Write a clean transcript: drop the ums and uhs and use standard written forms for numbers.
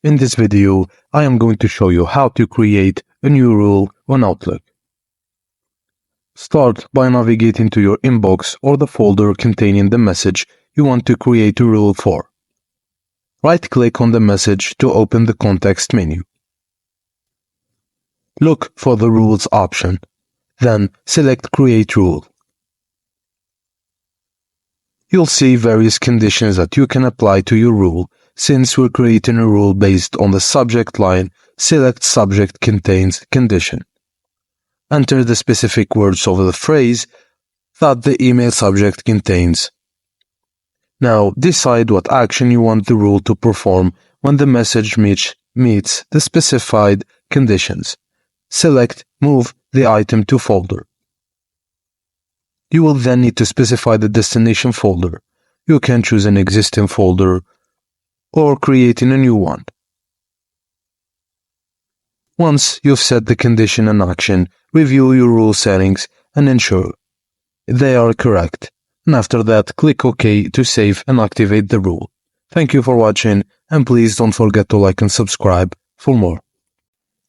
In this video, I am going to show you how to create a new rule on Outlook. Start by navigating to your inbox or the folder containing the message you want to create a rule for. Right-click on the message to open the context menu. Look for the Rules option, then select Create Rule. You'll see various conditions that you can apply to your rule. Since we're creating a rule based on the subject line, select Subject Contains Condition. Enter the specific words of the phrase that the email subject contains. Now decide what action you want the rule to perform when the message meets the specified conditions. Select Move the item to folder. You will then need to specify the destination folder. You can choose an existing folder or creating a new one. Once you've set the condition and action, review your rule settings and ensure they are correct. And after that, click OK to save and activate the rule. Thank you for watching, and please don't forget to like and subscribe for more.